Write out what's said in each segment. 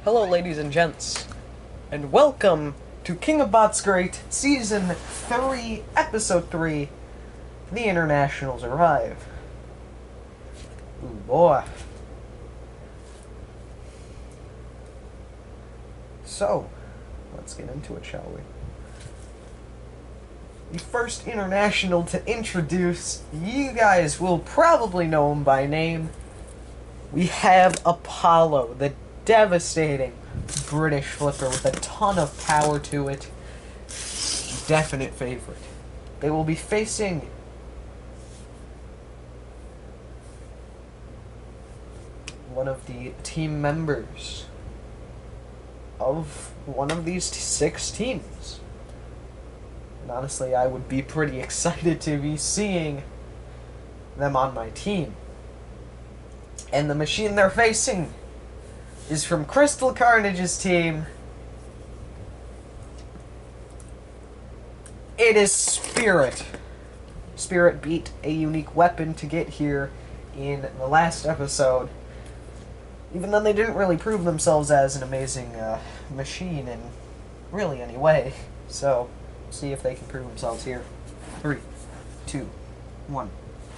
Hello, ladies and gents, and welcome to King of Bots Great, Season 3, Episode 3, The Internationals Arrive. Ooh, boy. So, let's get into it, shall we? The first international to introduce, you guys will probably know him by name. We have Apollo, the devastating British flipper with a ton of power to it. Definite favorite. They will be facing one of the team members of one of these 6 teams. And honestly, I would be pretty excited to be seeing them on my team. And the machine they're facing is from Crystal Carnage's team. It is Spirit. Spirit beat a unique weapon to get here in the last episode, even though they didn't really prove themselves as an amazing machine in really any way. So, see if they can prove themselves here. 3, 2, 1.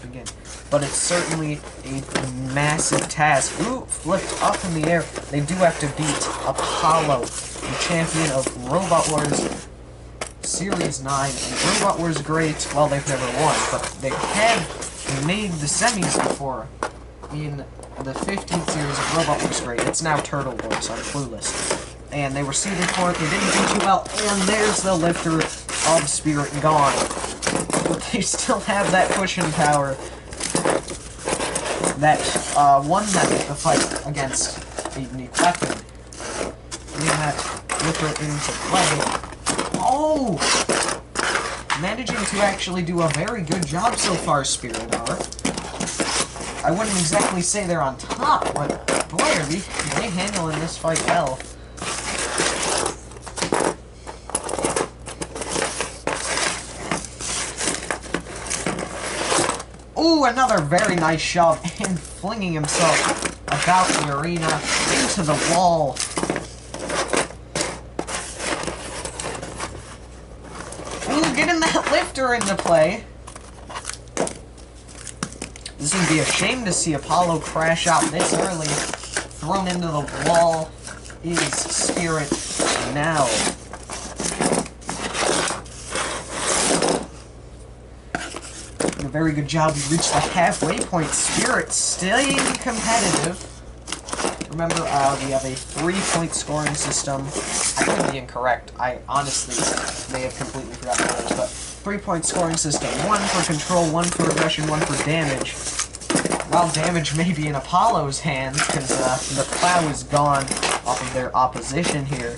Begin. But it's certainly a massive task. Ooh, flipped up in the air. They do have to beat Apollo, the champion of Robot Wars Series 9. And Robot Wars Great, well, they've never won, but they have made the semis before in the 15th series of Robot Wars Great. It's now Turtle Wars on Clueless. And they were seeded for it, they didn't do too well, and there's the lifter of Spirit gone. But they still have that pushing power that won them the fight against a unique weapon. Getting that lifter into play. Oh! Managing to actually do a very good job so far, Spirit are. I wouldn't exactly say they're on top, but boy, are they handling this fight well. Ooh, another very nice shove, and flinging himself about the arena, into the wall. Ooh, getting that lifter into play. This would be a shame to see Apollo crash out this early. Thrown into the wall is Spirit now. A very good job. We reached the halfway point. Spirit staying competitive. Remember, we have a 3-point scoring system. I could be incorrect. I honestly may have completely forgotten what it is, but 3-point scoring system. 1 for control, 1 for aggression, 1 for damage. While damage may be in Apollo's hands, because the plow is gone off of their opposition here.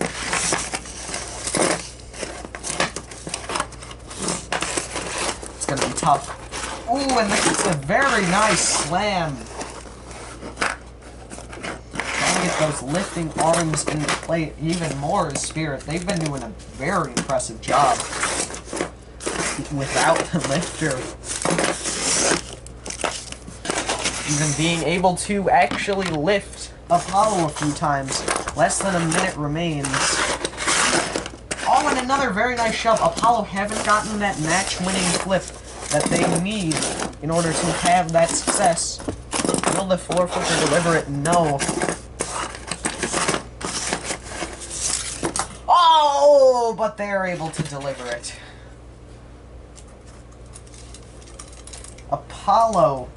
It's gonna be tough. Ooh, and that's a very nice slam. Trying to get those lifting arms into play even more as Spirit. They've been doing a very impressive job without the lifter. Even being able to actually lift Apollo a few times. Less than a minute remains. Oh, and another very nice shove. Apollo haven't gotten that match-winning flip that they need in order to have that success. Will the 4-flipper deliver it? No. Oh, but they're able to deliver it. Apollo,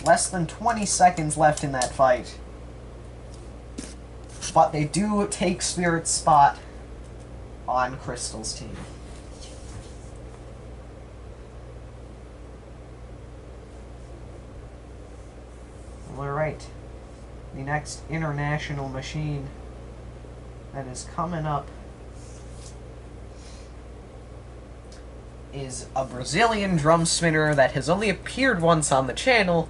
less than 20 seconds left in that fight. But they do take Spirit's spot on Crystal's team. Alright, the next international machine that is coming up is a Brazilian drum spinner that has only appeared once on the channel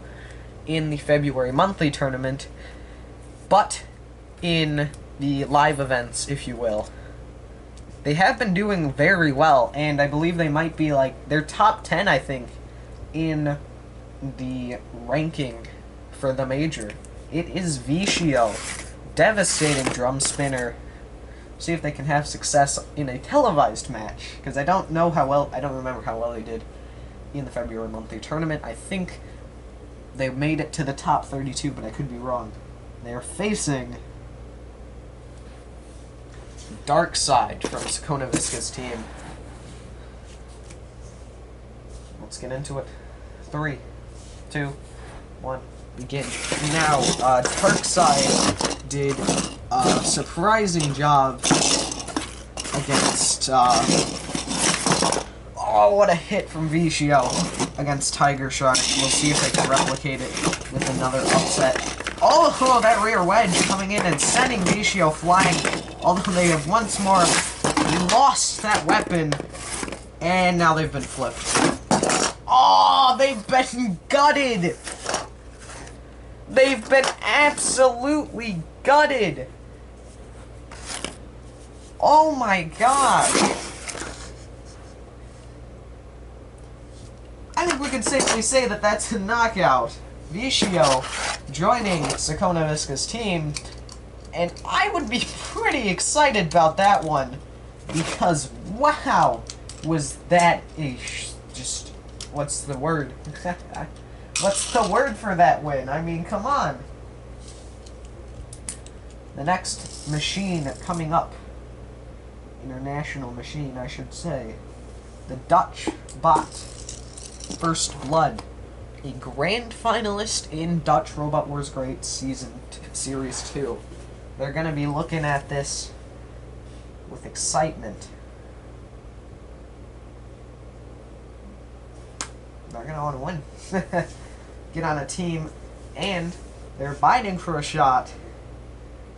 in the February monthly tournament, but in the live events, if you will. They have been doing very well, and I believe they might be like, they're top 10, I think, in the ranking for the major. It is Vicio, devastating drum spinner. See if they can have success in a televised match, because I don't remember how well they did in the February monthly tournament. I think they made it to the top 32, but I could be wrong. They are facing Dark Side from Sakona Visca's team. Let's get into it. 3, 2, 1, begin. Now, Dark Side did a surprising job against, oh, what a hit from Vicio against Tiger Shark. We'll see if they can replicate it with another upset. Oh, that rear wedge coming in and sending Vicio flying, although they have once more lost that weapon, and now they've been flipped. Oh, they've been gutted! They've been absolutely gutted! Oh my god! I think we can safely say that that's a knockout. Vicio joining Sakona Visca's team, and I would be pretty excited about that one, because wow, was that a just, what's the word? What's the word for that win? I mean, come on. The next machine coming up, international machine, I should say, the Dutch Bot, First Blood, a grand finalist in Dutch Robot Wars Great Series 2. They're going to be looking at this with excitement. They're going to want to win. Get on a team, and they're biting for a shot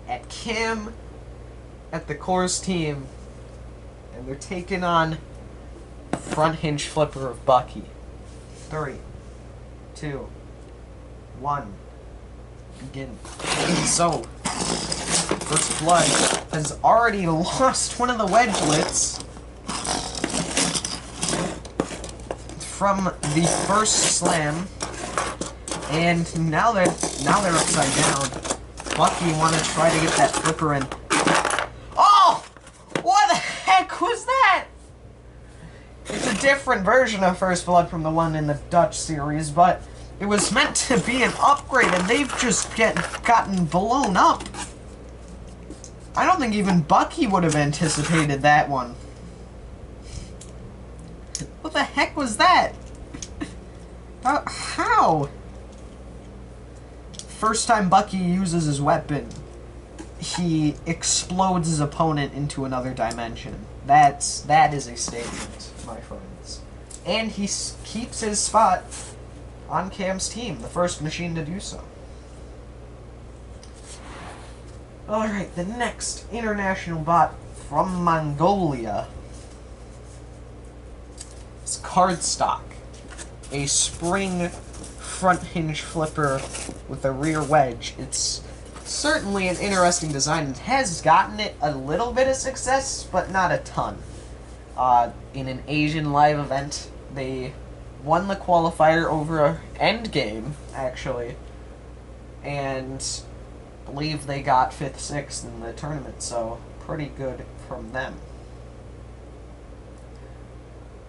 at Kim, at the Core's team, and they're taking on Front Hinge Flipper of Bucky. 3, 2, 1, begin. So, First Blood has already lost one of the wedgelets from the first slam, and now they're upside down. Bucky want to try to get that flipper in. Oh! What the heck was that? It's a different version of First Blood from the one in the Dutch series, but it was meant to be an upgrade, and they've just gotten blown up. I don't think even Bucky would have anticipated that one. What the heck was that? How? First time Bucky uses his weapon, he explodes his opponent into another dimension. That is a statement, my friends. And he keeps his spot on Cam's team, the first machine to do so. Alright, the next international bot from Mongolia is Cardstock, a spring front hinge flipper with a rear wedge. It's certainly an interesting design. It has gotten it a little bit of success, but not a ton. In an Asian live event, they won the qualifier over Endgame, actually, and I believe they got 5th, 6th in the tournament, so pretty good from them.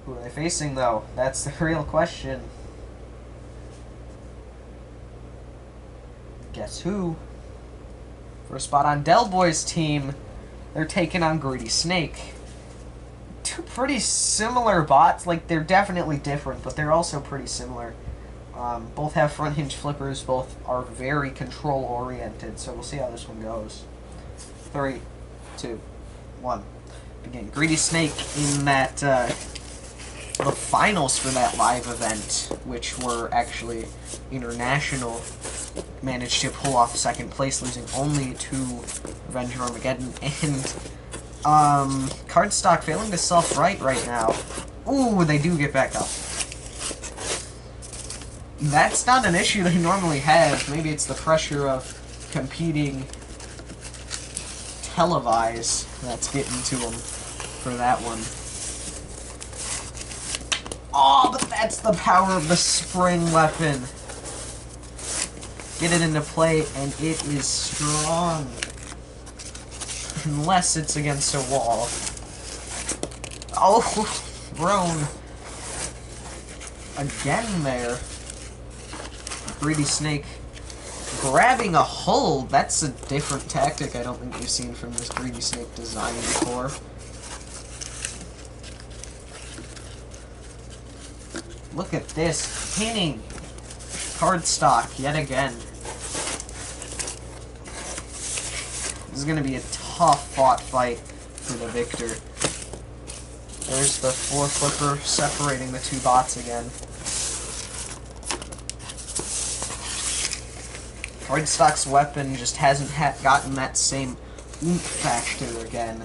Who are they facing, though? That's the real question. Guess who? For a spot on Del Boy's team, they're taking on Greedy Snake. Two pretty similar bots. Like, they're definitely different, but they're also pretty similar. Both have front hinge flippers, both are very control-oriented, so we'll see how this one goes. 3, 2, 1, begin. Greedy Snake in that, the finals for that live event, which were actually international, managed to pull off 2nd place, losing only to Avenger Armageddon, and Cardstock failing to self-right right now. Ooh, they do get back up. That's not an issue they normally have. Maybe it's the pressure of competing televised that's getting to them for that one. Oh, but that's the power of the spring weapon. Get it into play, and it is strong. Unless it's against a wall. Oh, Roan. Again there. Greedy Snake grabbing a hull. That's a different tactic I don't think we've seen from this Greedy Snake design before. Look at this. Pinning. Cardstock yet again. This is going to be a tough fought fight for the victor. There's the 4-flipper separating the two bots again. Cardstock's weapon just hasn't gotten that same oomph factor again.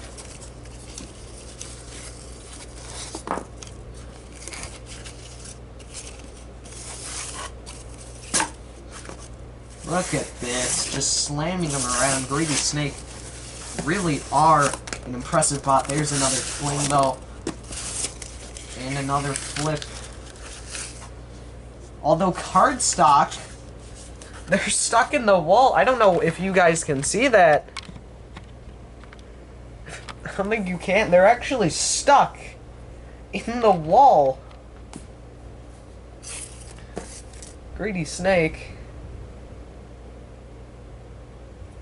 Look at this, just slamming them around. Greedy Snake really are an impressive bot. There's another fling though. And another flip. Although Cardstock, they're stuck in the wall. I don't know if you guys can see that. I don't think you can. They're actually stuck in the wall. Greedy Snake.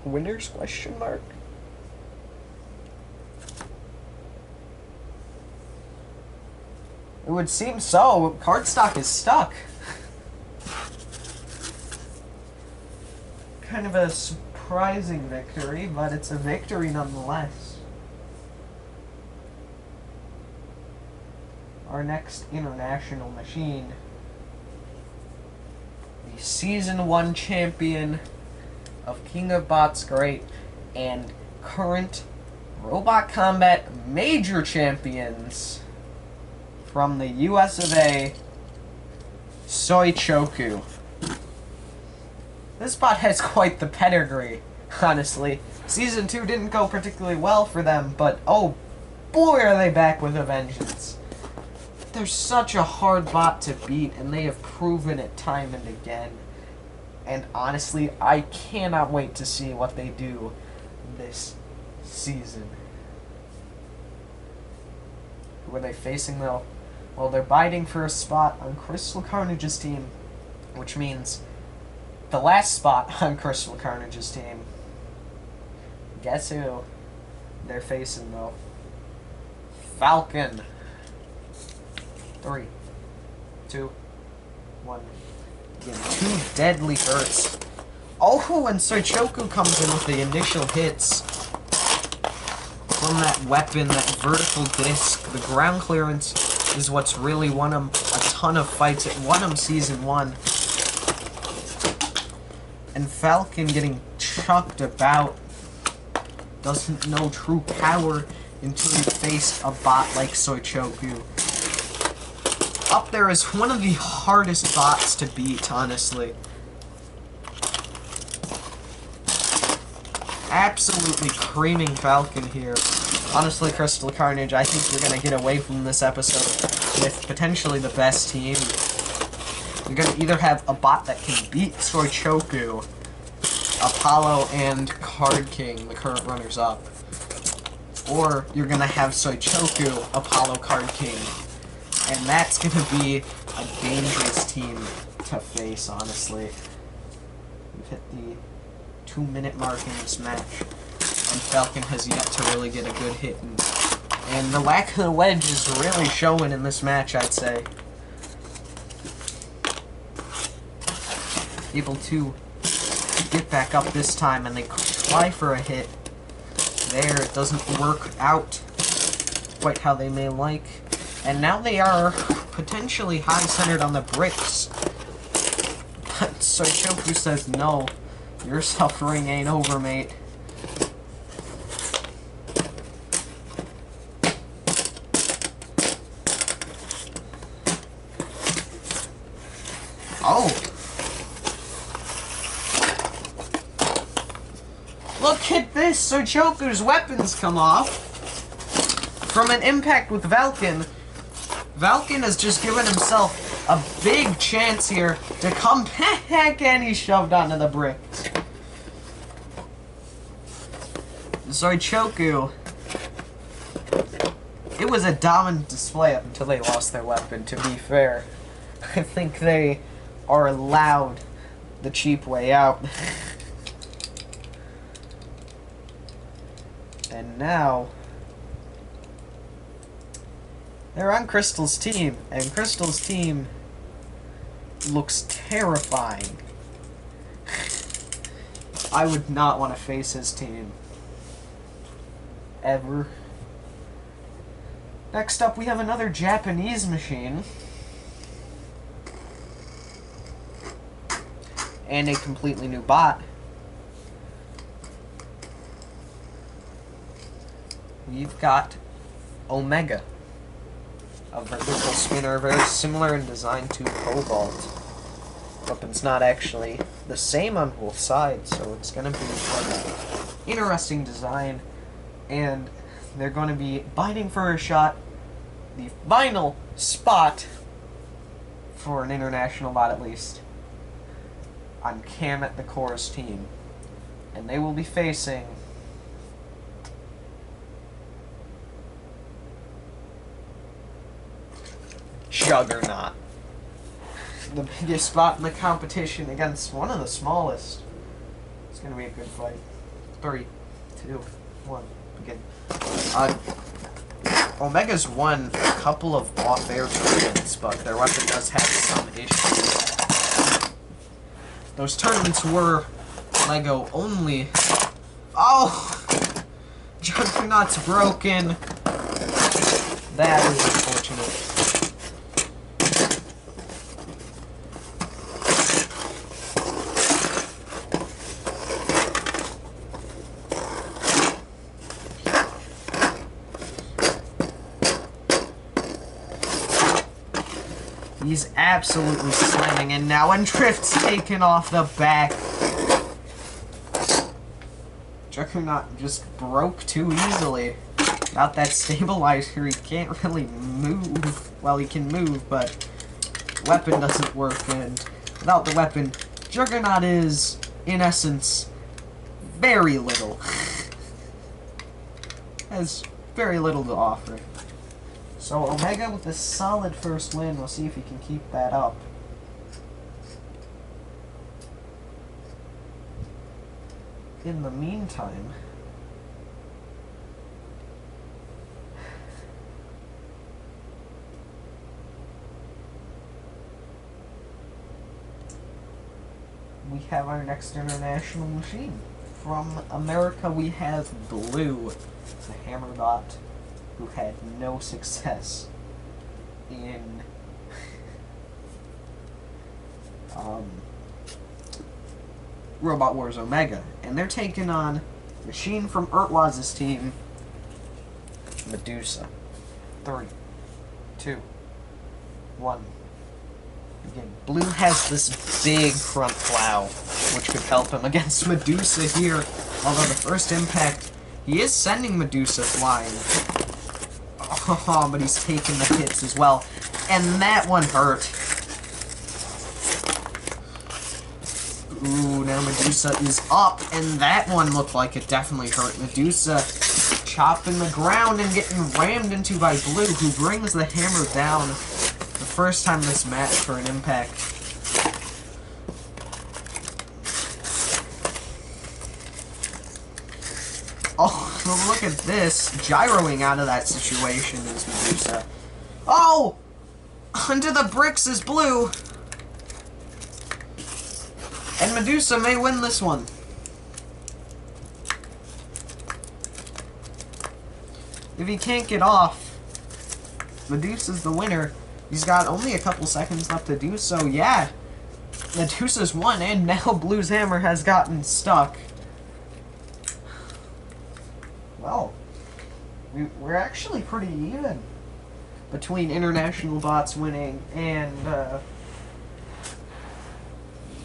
Winners? Question mark. It would seem so. Cardstock is stuck. Kind of a surprising victory, but it's a victory nonetheless. Our next international machine. The Season 1 champion of King of Bots Great and current Robot Combat Major Champions from the US of A, Soichoku. This bot has quite the pedigree, honestly. Season 2 didn't go particularly well for them, but oh boy are they back with a vengeance. They're such a hard bot to beat, and they have proven it time and again. And honestly, I cannot wait to see what they do this season. Who are they facing though? Well, they're biting for a spot on Crystal Carnage's team, which means the last spot on Crystal Carnage's team. Guess who they're facing though? Falcon. 3, 2, 1. Again, 2 deadly hurts. Oh, and Soichoku comes in with the initial hits from that weapon, that vertical disc. The ground clearance is what's really won him a ton of fights. It won him Season 1. And Falcon getting chucked about. Doesn't know true power until he faced a bot like Soichoku. Up there is one of the hardest bots to beat, honestly. Absolutely creaming Falcon here. Honestly, Crystal Carnage, I think you're going to get away from this episode with potentially the best team. You're going to either have a bot that can beat Soichoku, Apollo, and Card King, the current runners-up. Or you're going to have Soichoku, Apollo, Card King. And that's going to be a dangerous team to face, honestly. We've hit the 2-minute mark in this match, and Falcon has yet to really get a good hit in. And the lack of the wedge is really showing in this match, I'd say. Able to get back up this time, and they try for a hit. There, it doesn't work out quite how they may like. And now they are potentially high-centered on the bricks. But Soichoku says, no, your suffering ain't over, mate. Oh! Look at this! Soichoku's weapons come off from an impact with Falcon. Falcon has just given himself a big chance here to come back, and he's shoved onto the bricks. Zoichoku. It was a dominant display up until they lost their weapon, to be fair. I think they are allowed the cheap way out. And now they're on Crystal's team, and Crystal's team looks terrifying. I would not want to face his team. Ever. Next up, we have another Japanese machine. And a completely new bot. We've got Omega. A vertical spinner, very similar in design to Cobalt. Weapon's not actually the same on both sides, so it's going to be an interesting design. And they're going to be biting for a shot, the final spot for an international bot at least, on Kamet the Chorus team. And they will be facing Juggernaut. The biggest spot in the competition against one of the smallest. It's going to be a good fight. 3, 2, 1, begin. Omega's won a couple of off-air tournaments, but their weapon does have some issues. Those tournaments were Lego only. Oh! Juggernaut's broken. That is unfortunate. He's absolutely slamming in now, and Drift's taken off the back. Juggernaut just broke too easily. Without that stabilizer, he can't really move. Well, he can move, but weapon doesn't work, and without the weapon, Juggernaut is, in essence, very little. Has very little to offer. So Omega with a solid first win. We'll see if he can keep that up. In the meantime, we have our next international machine. From America, we have Blue, the Hammer Bot, who had no success in Robot Wars Omega. And they're taking on Machine from Urtwaz's team, Medusa. 3, 2, 1. Again, Blue has this big front plow, which could help him against Medusa here. Although the first impact, he is sending Medusa flying. Oh, but he's taking the hits as well. And that one hurt. Ooh, now Medusa is up, and that one looked like it definitely hurt. Medusa chopping the ground and getting rammed into by Blue, who brings the hammer down the first time this match for an impact. Oh, look at this. Gyroing out of that situation is Medusa. Oh! Under the bricks is Blue. And Medusa may win this one. If he can't get off, Medusa's the winner. He's got only a couple seconds left to do so. Yeah, Medusa's won, and now Blue's hammer has gotten stuck. Well, we're actually pretty even between international bots winning and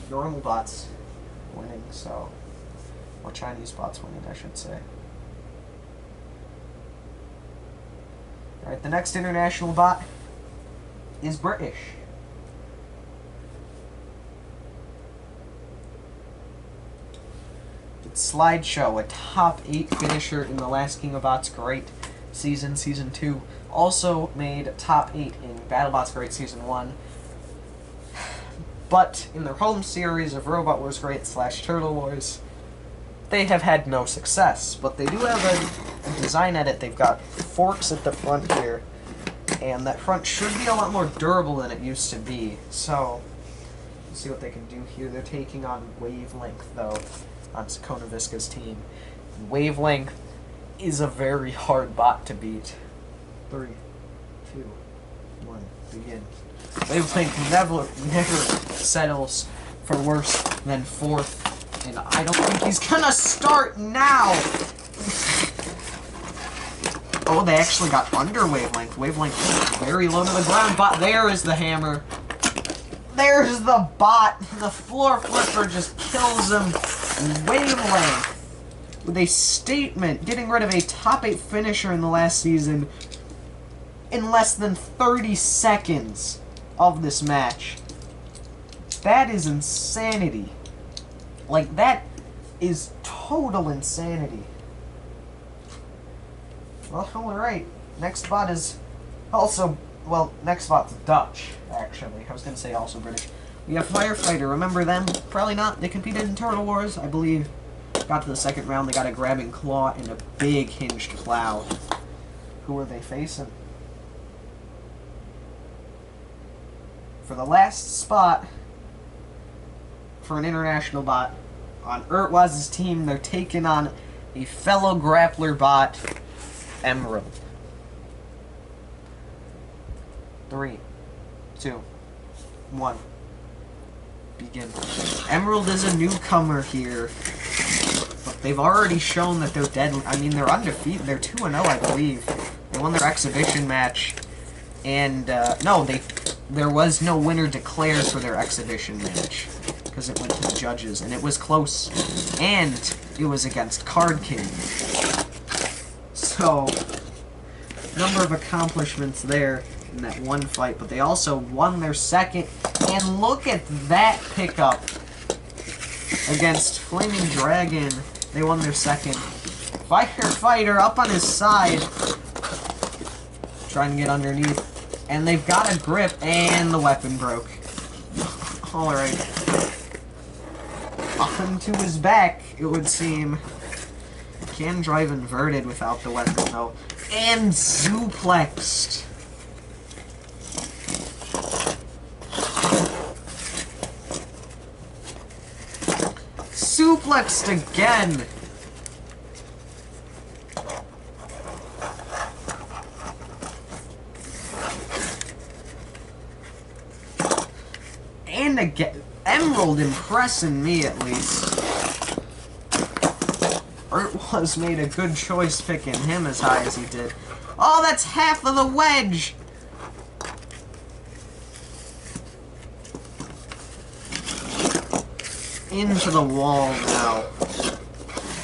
normal bots winning, so, or Chinese bots winning, I should say. Alright, the next international bot is British. Slideshow, a top 8 finisher in the last King of Bots Great season, Season 2. Also made top 8 in BattleBots Great Season 1. But in their home series of Robot Wars Great / Turtle Wars, they have had no success. But they do have a design edit. They've got forks at the front here, and that front should be a lot more durable than it used to be. So, let's see what they can do here. They're taking on Wavelength, though, on Sakona Visca's team. Wavelength is a very hard bot to beat. 3, 2, 1, begin. Wavelength never settles for worse than 4th, and I don't think he's gonna start now! Oh, they actually got under Wavelength. Wavelength very low to the ground, but there is the hammer. There's the bot. The floor flipper just kills him. Wavelength, with a statement, getting rid of a top 8 finisher in the last season in less than 30 seconds of this match. That is insanity. Like, that is total insanity. Well, alright. Next bot is also, well, next bot's Dutch, actually. I was going to say also British. We have Firefighter. Remember them? Probably not. They competed in Turtle Wars, I believe. Got to the second round. They got a grabbing claw and a big hinged plow. Who are they facing? For the last spot for an international bot on Urtwaz's team, they're taking on a fellow grappler bot, Emerald. 3, 2, 1. Begin. Emerald is a newcomer here, but they've already shown that they're deadly. I mean, they're undefeated. They're 2-0, I believe. They won their exhibition match, and no, there was no winner declared for their exhibition match because it went to the judges, and it was close, and it was against Card King. So, number of accomplishments there in that one fight, but they also won their second, and look at that pickup against Flaming Dragon. They won their second. Firefighter up on his side, trying to get underneath, and they've got a grip, and the weapon broke. Alright. On to his back, it would seem. Can drive inverted without the weapon, though. And suplexed. Suplexed again. And again. Emerald impressing me, at least. Urtwaz made a good choice picking him as high as he did. Oh, that's half of the wedge! Into the wall now.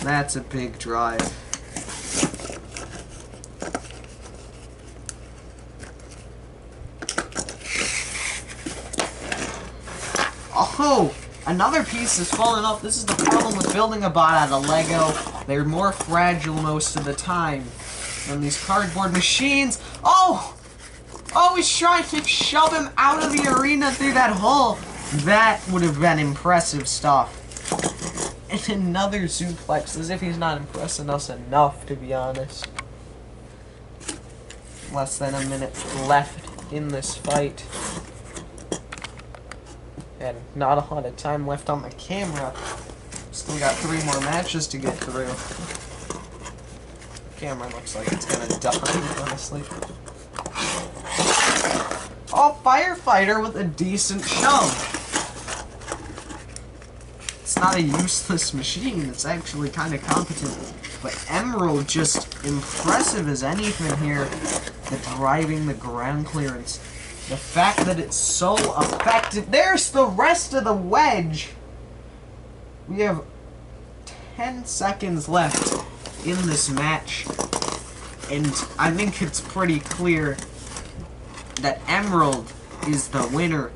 That's a big drive. Oh! Another piece is falling off. This is the problem with building a bot out of Lego. They're more fragile most of the time than these cardboard machines. Oh! Oh, he's trying to shove him out of the arena through that hole. That would have been impressive stuff. And another suplex, as if he's not impressing us enough, to be honest. Less than a minute left in this fight. And not a lot of time left on the camera. Still got 3 more matches to get through. The camera looks like it's gonna die, honestly. Oh, Firefighter with a decent shove. It's not a useless machine, it's actually kind of competent. But Emerald, just impressive as anything here. The driving, the ground clearance. The fact that it's so effective. There's the rest of the wedge. We have 10 seconds left in this match. And I think it's pretty clear that Emerald is the winner.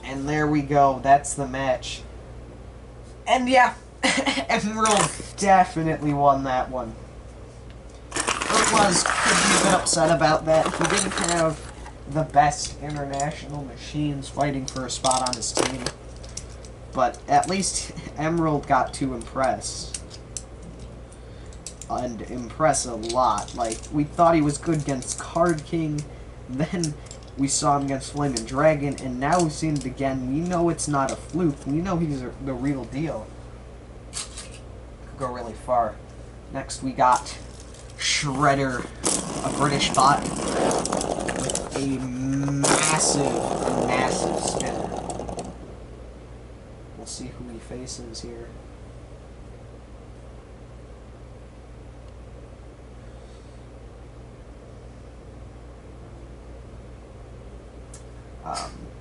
And there we go. That's the match. And yeah, Emerald definitely won that one. Could be a bit upset about that. He didn't have the best international machines fighting for a spot on his team. But at least Emerald got to impress. And impress a lot. Like, we thought he was good against Card King, then we saw him against Flaming Dragon, and now we've seen it again. We know it's not a fluke. We know he's the real deal. Could go really far. Next we got Shredder, a British bot with a massive spinner. We'll see who he faces here.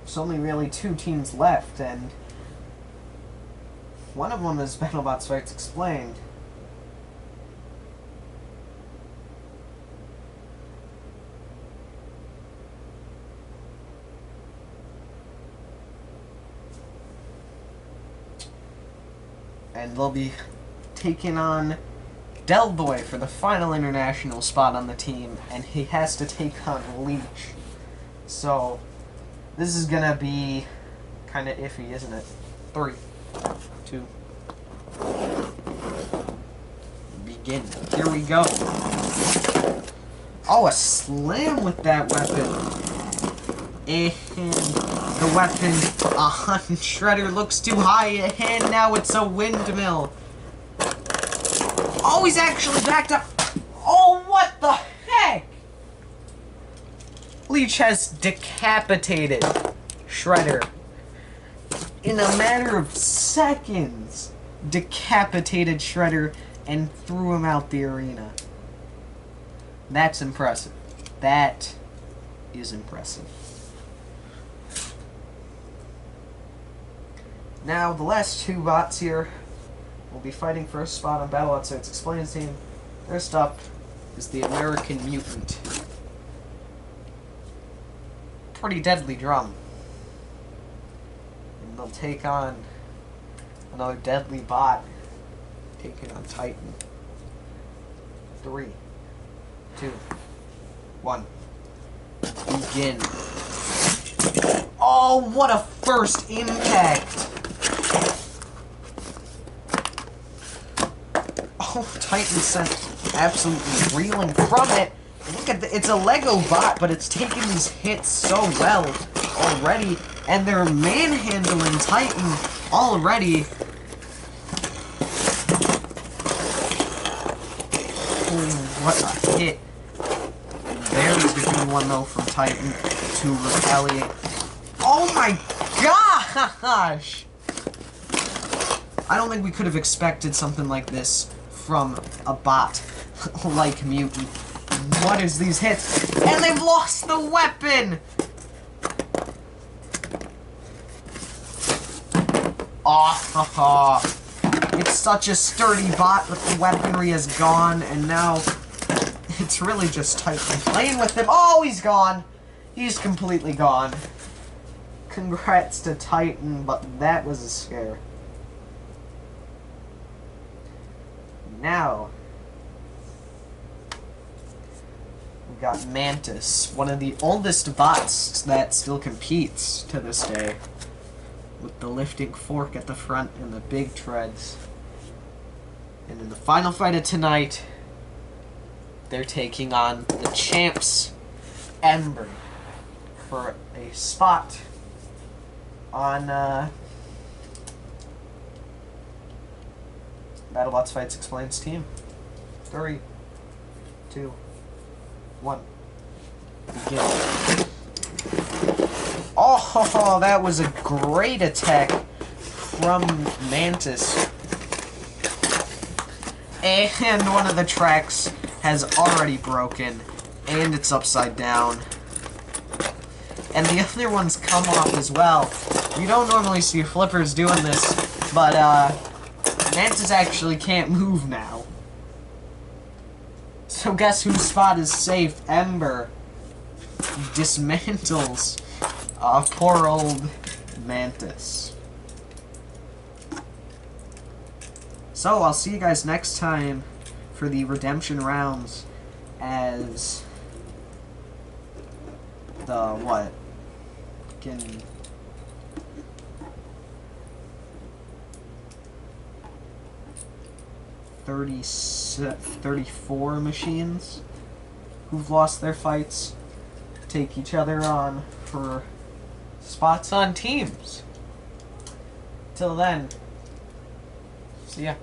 There's only really 2 teams left, and one of them is BattleBots Fights Explained. And they'll be taking on Delboy for the final international spot on the team, and he has to take on Leech. So, this is gonna be kind of iffy, isn't it? 3, 2, begin. Here we go. Oh, a slam with that weapon. And the weapon on Shredder looks too high, and now it's a windmill. Oh, he's actually backed up. Oh, what the heck? Leech has decapitated Shredder. In a matter of seconds, decapitated Shredder and threw him out the arena. That's impressive. That is impressive. Now, the last 2 bots here will be fighting for a spot on BattleBots Fights Explained team. First up is the American Mutant. Pretty deadly drum. And they'll take on another deadly bot, taking on Titan. 3, 2, 1. Begin. Oh, what a first impact! Oh, Titan sent absolutely reeling from it. Look at it's a Lego bot, but it's taking these hits so well already, and they're manhandling Titan already. Oh, what a hit. Very good one, though, from Titan to retaliate. Oh my gosh! I don't think we could have expected something like this from a bot like Mutant. What is these hits? And they've lost the weapon! Oh, it's such a sturdy bot, but the weaponry is gone, and now it's really just Titan playing with him. Oh, he's gone! He's completely gone. Congrats to Titan, but that was a scare. Now, we got Mantis, one of the oldest bots that still competes to this day, with the lifting fork at the front and the big treads. And in the final fight of tonight, they're taking on the champs, Ember, for a spot on BattleBots Fights Explains team. 3, 2, 1. Begin. Oh, that was a great attack from Mantis. And one of the tracks has already broken, and it's upside down. And the other one's come off as well. You don't normally see flippers doing this, but Mantis actually can't move now. So guess whose spot is safe? Ember dismantles poor old Mantis. So I'll see you guys next time for the redemption rounds as the what? Can 34 machines who've lost their fights take each other on for spots on teams. Till then, see ya.